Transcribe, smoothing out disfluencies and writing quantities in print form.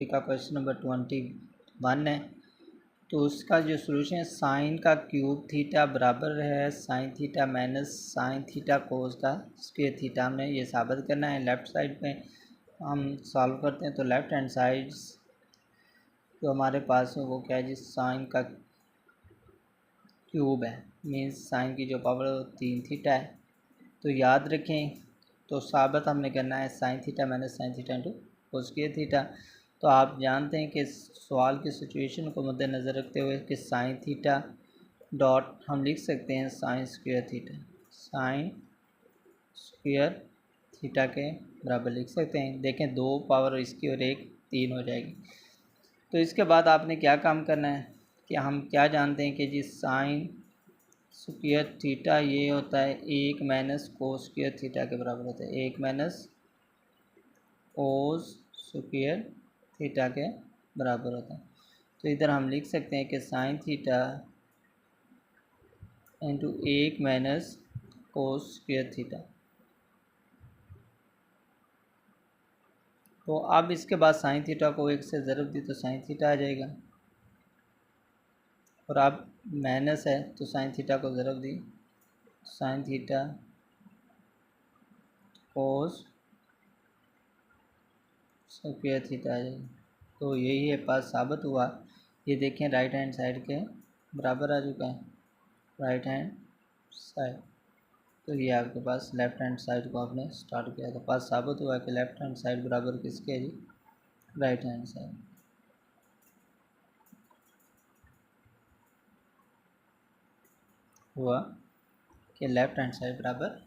का question number 21 है। तो उसका जो सोल्यूशन है, साइन का क्यूब थीटा बराबर है sine theta minus sign theta कोस का स्क्वायर थीटा। हमने ये साबित करना है। लेफ़्ट साइड में हम सॉल्व करते हैं तो लेफ़्ट हैंड साइड जो हमारे पास है वो क्या है जी, साइन का क्यूब है, मीन्स साइन की जो पावर है वो 3 थीटा है। तो याद रखें, तो साबित हमने करना है sine theta minus sine theta into cos square theta. तो आप जानते हैं कि सवाल की सिचुएशन को मद्देनज़र रखते हुए कि साइन थीटा डॉट हम लिख सकते हैं sine square theta, sine square theta के बराबर लिख सकते हैं। देखें 2 पावर इसकी और 1 3 हो जाएगी। तो इसके बाद आपने क्या काम करना है कि हम क्या जानते हैं कि जी साइन स्क्वायर थीटा ये होता है 1 माइनस कोस स्क्वायर थीटा के बराबर होता है, 1 माइनस कोस स्क्वायर थीटा के बराबर होता है। तो इधर हम लिख सकते हैं कि sine theta into 1 minus cos square theta. तो अब इसके बाद साइन थीटा को 1 से ज़रब दी तो साइन थीटा आ जाएगा, और अब माइनस है तो साइन थीटा को ज़रब दी, sine theta cos square theta आ जाएगा। तो यही है पास साबित हुआ। ये देखें राइट हैंड साइड के बराबर आ चुका है, राइट हैंड साइड। तो ये आपके पास लेफ़्ट हैंड साइड को आपने स्टार्ट किया तो पास साबित हुआ कि लेफ़्ट हैंड साइड बराबर किसके है जी, राइट हैंड साइड हुआ कि लेफ़्ट हैंड साइड बराबर